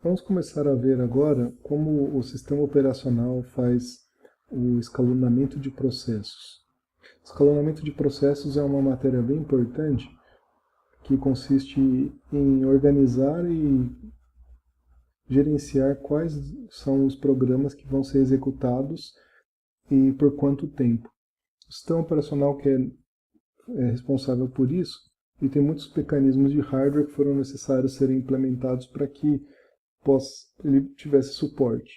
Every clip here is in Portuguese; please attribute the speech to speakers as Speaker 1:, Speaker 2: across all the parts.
Speaker 1: Vamos começar a ver agora como o sistema operacional faz o escalonamento de processos. Escalonamento de processos é uma matéria bem importante que consiste em organizar e gerenciar quais são os programas que vão ser executados e por quanto tempo. O sistema operacional que é responsável por isso e tem muitos mecanismos de hardware que foram necessários serem implementados para que ele tivesse suporte.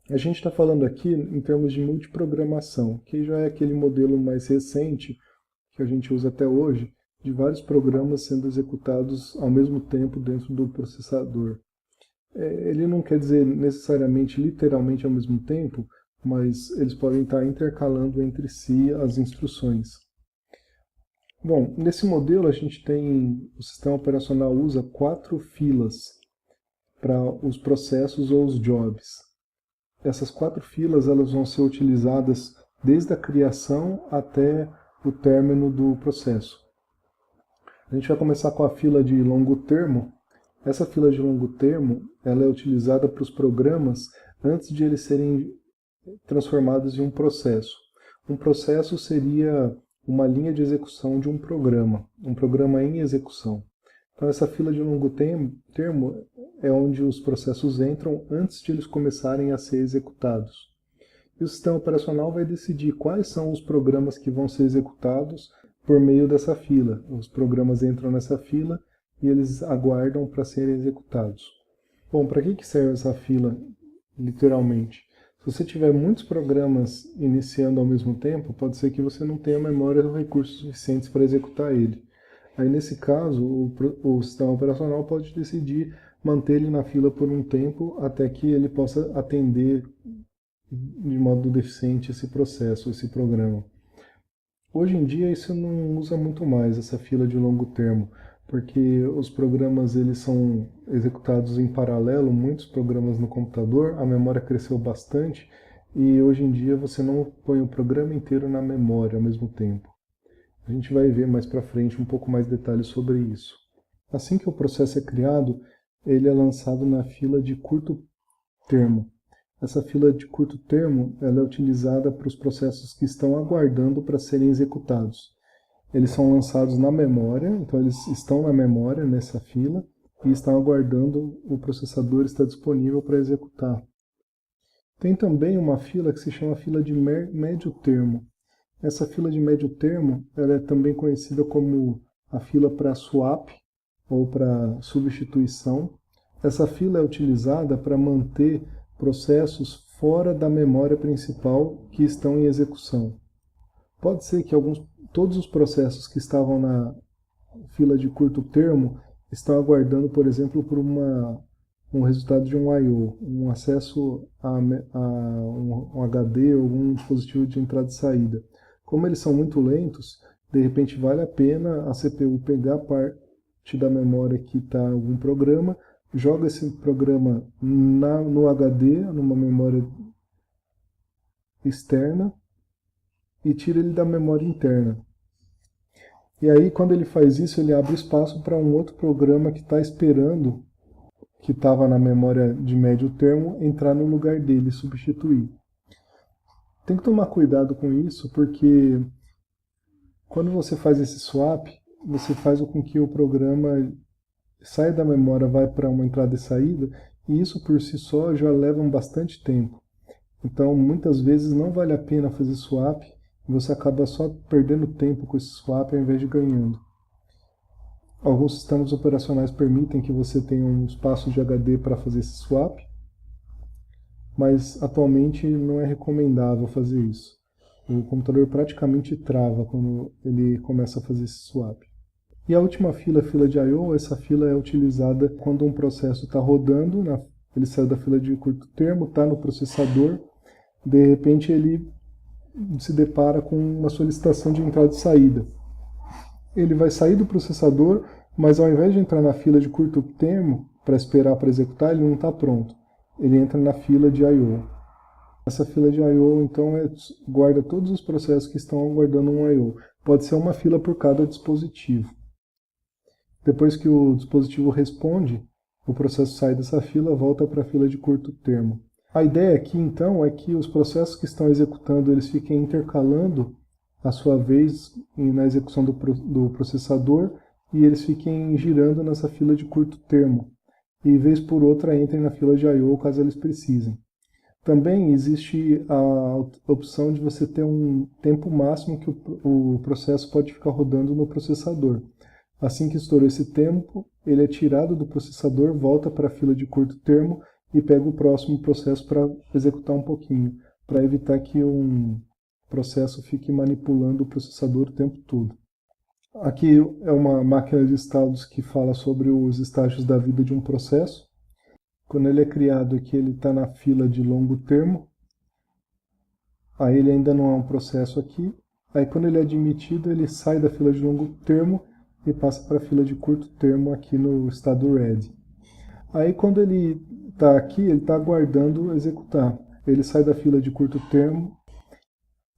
Speaker 1: A gente está falando aqui em termos de multiprogramação, que já é aquele modelo mais recente que a gente usa até hoje, de vários programas sendo executados ao mesmo tempo dentro do processador. Ele não quer dizer necessariamente, literalmente ao mesmo tempo, mas eles podem estar intercalando entre si as instruções. Bom, nesse modelo a gente tem, o sistema operacional usa 4 filas para os processos ou os jobs. Essas 4 filas elas vão ser utilizadas desde a criação até o término do processo. A gente vai começar com a fila de longo termo. Essa fila de longo termo ela é utilizada para os programas antes de eles serem transformados em um processo. Um processo seria uma linha de execução de um programa em execução. Então essa fila de longo termo é onde os processos entram antes de eles começarem a ser executados. E o sistema operacional vai decidir quais são os programas que vão ser executados por meio dessa fila. Os programas entram nessa fila e eles aguardam para serem executados. Bom, para que serve essa fila, literalmente? Se você tiver muitos programas iniciando ao mesmo tempo, pode ser que você não tenha memória ou recursos suficientes para executar ele. Aí, nesse caso, o sistema operacional pode decidir manter ele na fila por um tempo até que ele possa atender de modo deficiente esse processo, esse programa. Hoje em dia isso não usa muito mais, essa fila de longo termo, porque os programas eles são executados em paralelo, muitos programas no computador, a memória cresceu bastante e hoje em dia você não põe o programa inteiro na memória ao mesmo tempo. A gente vai ver mais para frente um pouco mais detalhes sobre isso. Assim que o processo é criado, ele é lançado na fila de curto termo. Essa fila de curto termo ela é utilizada para os processos que estão aguardando para serem executados. Eles são lançados na memória, então eles estão na memória nessa fila e estão aguardando o processador estar disponível para executar. Tem também uma fila que se chama fila de médio termo. Essa fila de médio termo ela é também conhecida como a fila para swap ou para substituição. Essa fila é utilizada para manter processos fora da memória principal que estão em execução. Pode ser que todos os processos que estavam na fila de curto termo estão aguardando, por exemplo, por um resultado de um I/O, um acesso a um HD ou algum dispositivo de entrada e saída. Como eles são muito lentos, de repente vale a pena a CPU pegar parte da memória que está em algum programa, joga esse programa no HD, numa memória externa, e tira ele da memória interna. E aí, quando ele faz isso, ele abre espaço para um outro programa que está esperando, que estava na memória de médio termo, entrar no lugar dele, substituir. Tem que tomar cuidado com isso, porque quando você faz esse swap, você faz com que o programa saia da memória, vai para uma entrada e saída, e isso por si só já leva bastante tempo. Então, muitas vezes não vale a pena fazer swap, e você acaba só perdendo tempo com esse swap ao invés de ganhando. Alguns sistemas operacionais permitem que você tenha um espaço de HD para fazer esse swap, mas atualmente não é recomendável fazer isso. O computador praticamente trava quando ele começa a fazer esse swap. E a última fila, a fila de I/O, essa fila é utilizada quando um processo está rodando, ele saiu da fila de curto termo, está no processador, de repente ele se depara com uma solicitação de entrada e saída. Ele vai sair do processador, mas ao invés de entrar na fila de curto termo para esperar para executar, ele não está pronto. Ele entra na fila de I/O. Essa fila de I/O, então, guarda todos os processos que estão aguardando um I/O. Pode ser uma fila por cada dispositivo. Depois que o dispositivo responde, o processo sai dessa fila, volta para a fila de curto termo. A ideia aqui, então, é que os processos que estão executando, eles fiquem intercalando a sua vez na execução do processador e eles fiquem girando nessa fila de curto termo. E, vez por outra, entrem na fila de I/O caso eles precisem. Também existe a opção de você ter um tempo máximo que o processo pode ficar rodando no processador. Assim que estourou esse tempo, ele é tirado do processador, volta para a fila de curto termo e pega o próximo processo para executar um pouquinho, para evitar que um processo fique manipulando o processador o tempo todo. Aqui é uma máquina de estados que fala sobre os estágios da vida de um processo. Quando ele é criado aqui, ele está na fila de longo termo. Aí ele ainda não é um processo aqui. Aí quando ele é admitido, ele sai da fila de longo termo e passa para a fila de curto termo aqui no estado ready. Aí quando ele está aqui, ele está aguardando executar. Ele sai da fila de curto termo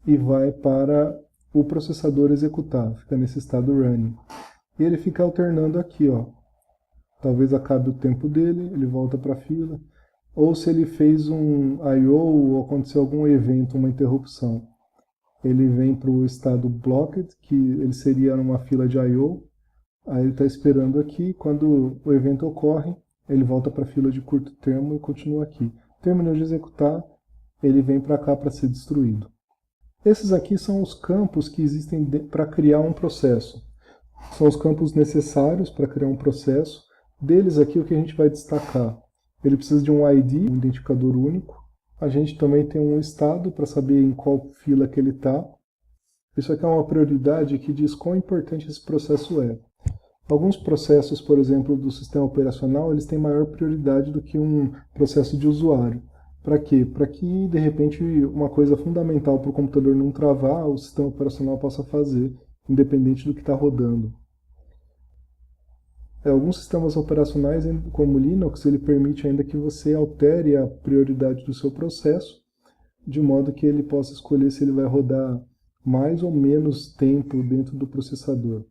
Speaker 1: e vai para o processador executar. Fica nesse estado running. E ele fica alternando aqui, ó. Talvez acabe o tempo dele, ele volta para a fila. Ou se ele fez um I/O ou aconteceu algum evento, uma interrupção, ele vem para o estado blocked, que ele seria numa fila de I/O. Aí ele está esperando aqui. Quando o evento ocorre, ele volta para a fila de curto termo e continua aqui. Terminou de executar, ele vem para cá para ser destruído. Esses aqui são os campos que existem para criar um processo. São os campos necessários para criar um processo. Deles aqui o que a gente vai destacar. Ele precisa de um ID, um identificador único. A gente também tem um estado para saber em qual fila que ele está. Isso aqui é uma prioridade que diz quão importante esse processo é. Alguns processos, por exemplo, do sistema operacional, eles têm maior prioridade do que um processo de usuário. Para quê? Para que, de repente, uma coisa fundamental para o computador não travar, o sistema operacional possa fazer, independente do que está rodando. Alguns sistemas operacionais, como o Linux, ele permite ainda que você altere a prioridade do seu processo, de modo que ele possa escolher se ele vai rodar mais ou menos tempo dentro do processador.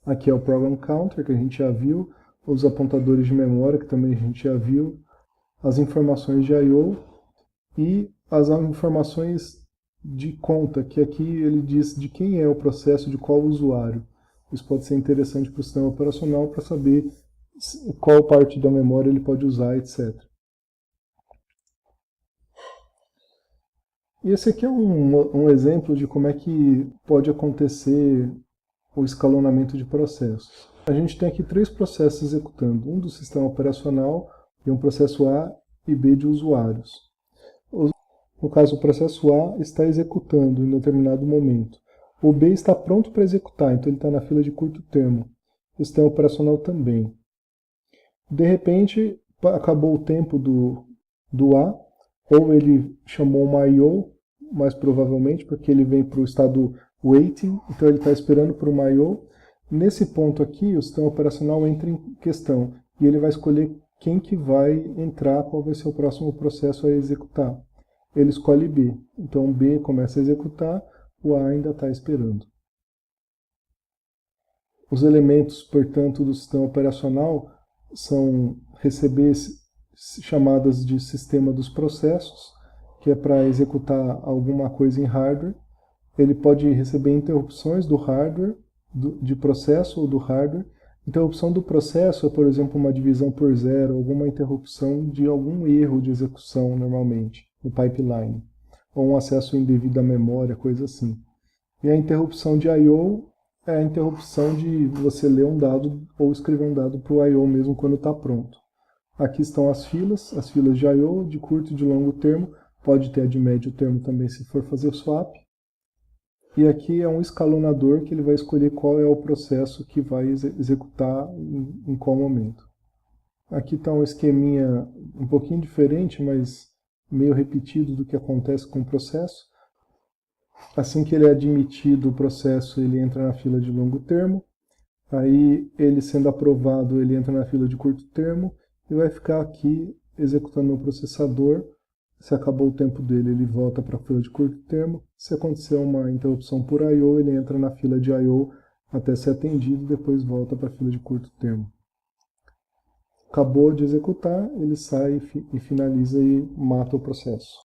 Speaker 1: Aqui é o Program Counter, que a gente já viu, os apontadores de memória, que também a gente já viu, as informações de I/O e as informações de conta, que aqui ele diz de quem é o processo, de qual usuário. Isso pode ser interessante para o sistema operacional para saber qual parte da memória ele pode usar, etc. E esse aqui é um exemplo de como é que pode acontecer o escalonamento de processos. A gente tem aqui 3 processos executando, um do sistema operacional e um processo A e B de usuários. No caso, o processo A está executando em determinado momento. O B está pronto para executar, então ele está na fila de curto termo. O sistema operacional também. De repente, acabou o tempo do A, ou ele chamou uma I/O, mais provavelmente, porque ele vem para o estado waiting, então ele está esperando por uma I/O. Nesse ponto aqui, o sistema operacional entra em questão, e ele vai escolher quem que vai entrar, qual vai ser o próximo processo a executar. Ele escolhe B, então B começa a executar, o A ainda está esperando. Os elementos, portanto, do sistema operacional são receber chamadas de sistema dos processos, que é para executar alguma coisa em hardware. Ele pode receber interrupções do hardware, de processo ou do hardware. Interrupção do processo é, por exemplo, uma divisão por zero, alguma interrupção de algum erro de execução, normalmente, no pipeline, ou um acesso indevido à memória, coisa assim. E a interrupção de I/O é a interrupção de você ler um dado ou escrever um dado para o I/O mesmo quando está pronto. Aqui estão as filas de I/O, de curto e de longo termo, pode ter a de médio termo também se for fazer swap. E aqui é um escalonador que ele vai escolher qual é o processo que vai executar em qual momento. Aqui está um esqueminha um pouquinho diferente, mas meio repetido do que acontece com o processo. Assim que ele é admitido o processo, ele entra na fila de longo termo. Aí, ele sendo aprovado, ele entra na fila de curto termo e vai ficar aqui executando o processador. Se acabou o tempo dele, ele volta para a fila de curto termo. Se acontecer uma interrupção por I/O, ele entra na fila de I/O até ser atendido e depois volta para a fila de curto termo. acabou de executar, ele sai e finaliza e mata o processo.